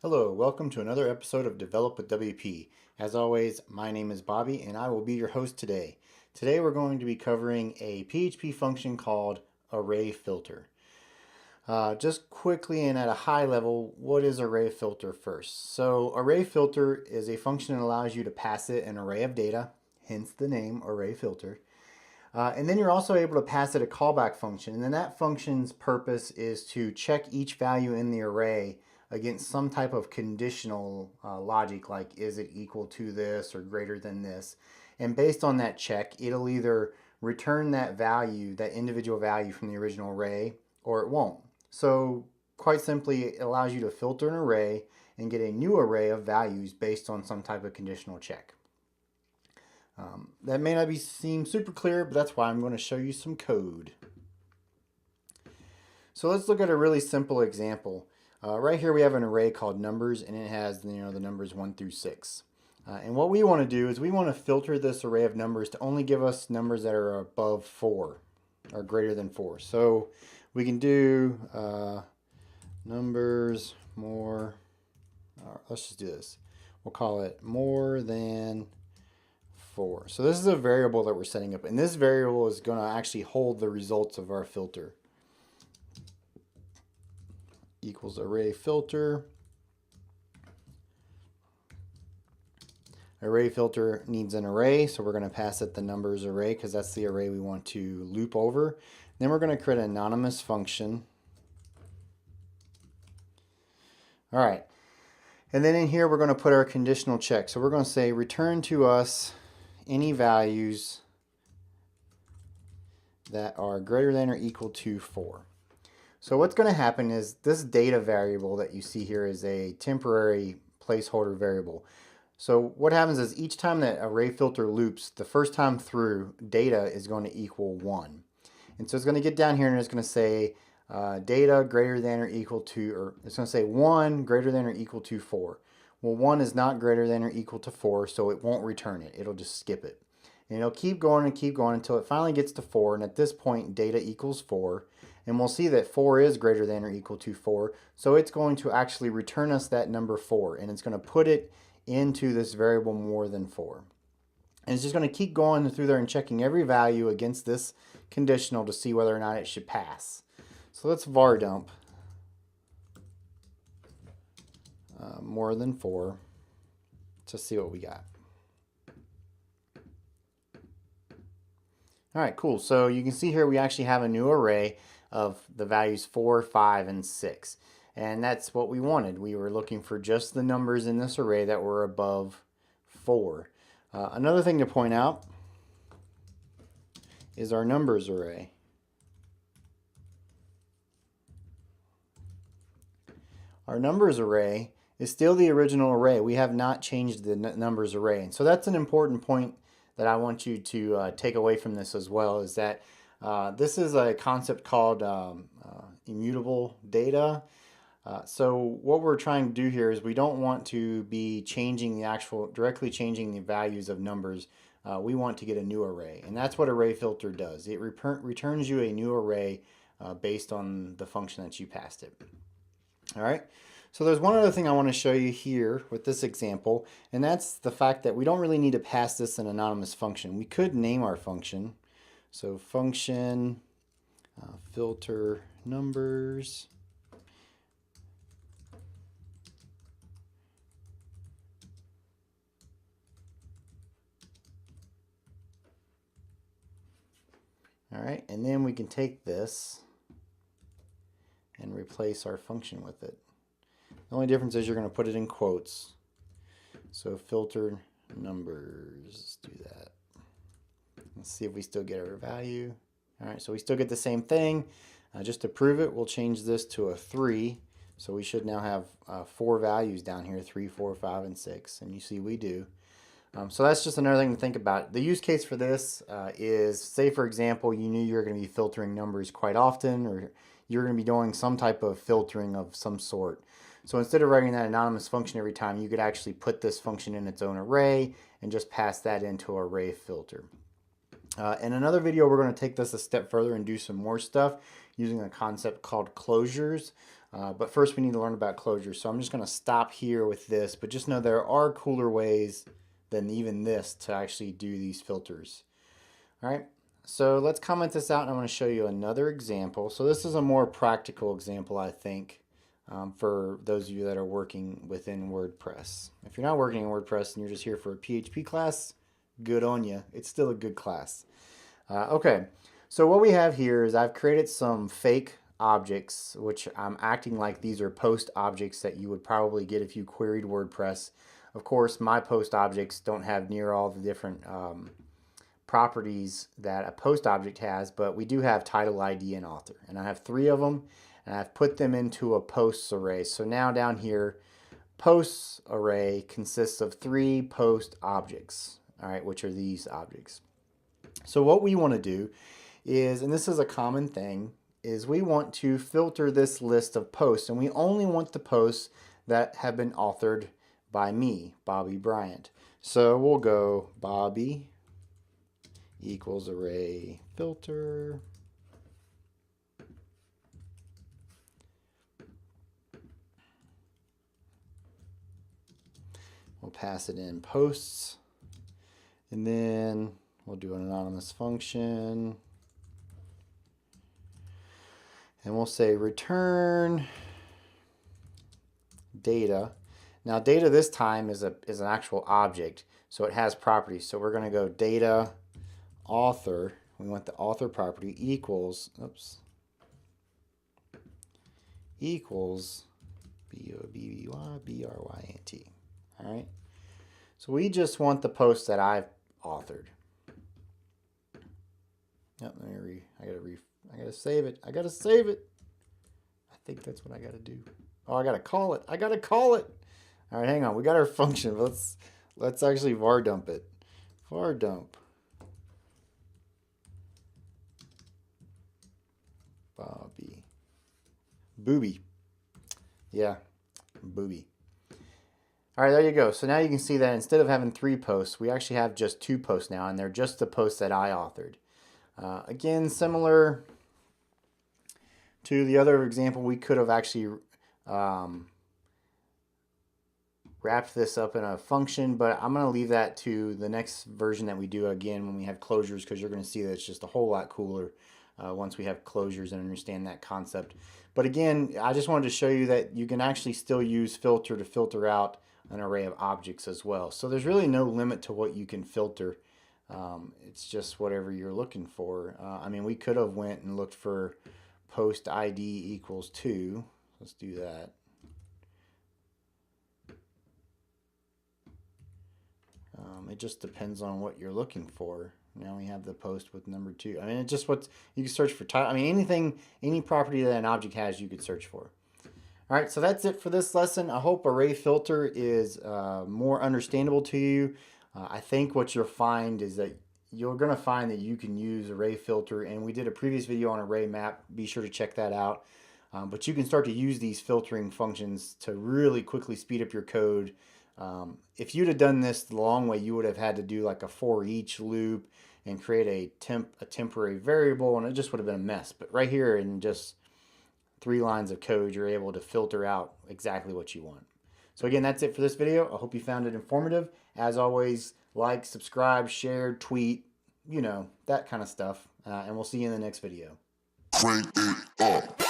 Hello, welcome to another episode of Develop with WP. As always, my name is Bobby and I will be your host today. Today we're going to be covering a PHP function called array filter. Just quickly and at a high level, what is array filter first? So array filter is a function that allows you to pass it an array of data, hence the name array filter. And then you're also able to pass it a callback function, and then that function's purpose is to check each value in the array against some type of conditional logic, like is it equal to this or greater than this. And based on that check, it'll either return that value, that individual value from the original array, or it won't. So quite simply, it allows you to filter an array and get a new array of values based on some type of conditional check. That may not seem super clear, but that's why I'm going to show you some code. So let's look at a really simple example. Right here we have an array called numbers, and it has the numbers 1 through 6. And what we want to do is we want to filter this array of numbers to only give us numbers that are above 4 or greater than 4. So we can do numbers more, let's just do this. We'll call it more than 4. So this is a variable that we're setting up, and this variable is going to actually hold the results of our filter. Equals array filter. Array filter needs an array, so we're going to pass it the numbers array because that's the array we want to loop over. Then we're going to create an anonymous function. All right, and then in here we're going to put our conditional check. So we're going to say return to us any values that are greater than or equal to 4. So what's going to happen is this data variable that you see here is a temporary placeholder variable. So what happens is each time that array filter loops, the first time through, data is going to equal 1. And so it's going to get down here and it's going to say data greater than or equal to, or it's going to say 1 greater than or equal to 4. Well, 1 is not greater than or equal to 4, so it won't return it. It'll just skip it. And it'll keep going until it finally gets to 4, and at this point data equals 4. And we'll see that 4 is greater than or equal to 4, so it's going to actually return us that number 4, and it's going to put it into this variable more than 4. And it's just going to keep going through there and checking every value against this conditional to see whether or not it should pass. So let's var dump more than 4 to see what we got. All right, cool. So you can see here we actually have a new array of the values 4, 5, and 6. And that's what we wanted. We were looking for just the numbers in this array that were above 4. Another thing to point out is our numbers array. Our numbers array is still the original array. We have not changed the numbers array. And so that's an important point that I want you to take away from this as well, is that this is a concept called immutable data. So what we're trying to do here is we don't want to be directly changing the values of numbers. We want to get a new array, and that's what array filter does. It returns you a new array based on the function that you passed it. All right. So there's one other thing I want to show you here with this example, and that's the fact that we don't really need to pass this an anonymous function. We could name our function. So function filter numbers. All right, and then we can take this and replace our function with it. The only difference is you're going to put it in quotes. So filter numbers, let's do that. Let's see if we still get our value. All right, so we still get the same thing. Just to prove it, we'll change this to a 3. So we should now have 4 values down here, 3, 4, 5, and 6. And you see we do. So that's just another thing to think about. The use case for this is, say for example, you knew you were going to be filtering numbers quite often, or you're going to be doing some type of filtering of some sort. So instead of writing that anonymous function every time, you could actually put this function in its own array and just pass that into array filter. In another video, we're going to take this a step further and do some more stuff using a concept called closures. But first, we need to learn about closures. So I'm just going to stop here with this, but just know there are cooler ways than even this to actually do these filters. All right, so let's comment this out, and I'm going to show you another example. So this is a more practical example, I think, for those of you that are working within WordPress. If you're not working in WordPress and you're just here for a PHP class, good on you. It's still a good class. Okay, so what we have here is I've created some fake objects, which I'm acting like these are post objects that you would probably get if you queried WordPress. Of course, my post objects don't have near all the different properties that a post object has, but we do have title, ID, and author. And I have 3 of them, and I've put them into a posts array. So now down here, posts array consists of 3 post objects, all right, which are these objects. So what we want to do is, and this is a common thing, is we want to filter this list of posts, and we only want the posts that have been authored by me, Bobby Bryant. So we'll go Bobby equals array filter. We'll pass it in posts, and then we'll do an anonymous function, and we'll say return data. Now data this time is an actual object, so it has properties. So we're going to go data author. We want the author property equals, equals BOBBY All right. So we just want the post that I've authored. Yep, I gotta save it. I gotta save it. I think that's what I gotta do. Oh, I gotta call it. I gotta call it. All right, hang on. We got our function. Let's actually var dump it. Var dump. Bobby. Booby. Yeah, Booby. All right, there you go. So now you can see that instead of having 3 posts, we actually have just 2 posts now, and they're just the posts that I authored. Again, similar to the other example, we could have actually wrapped this up in a function, but I'm going to leave that to the next version that we do again when we have closures, because you're going to see that it's just a whole lot cooler once we have closures and understand that concept. But again, I just wanted to show you that you can actually still use filter to filter out an array of objects as well. So there's really no limit to what you can filter. It's just whatever you're looking for. I mean, we could have went and looked for post ID equals 2. Let's do that. It just depends on what you're looking for. Now we have the post with number 2. I mean, it's just what you can search for. I mean, anything, any property that an object has, you could search for. All right, so that's it for this lesson. I hope array filter is more understandable to you. I think what you'll find is that you're going to find that you can use array filter, and we did a previous video on array map. Be sure to check that out. But you can start to use these filtering functions to really quickly speed up your code. If you'd have done this the long way, you would have had to do like a for each loop and create a temporary variable, and it just would have been a mess. But right here in just 3 lines of code, you're able to filter out exactly what you want. So again, that's it for this video. I hope you found it informative. As always, like, subscribe, share, tweet, you know, that kind of stuff. And we'll see you in the next video. Crank it up.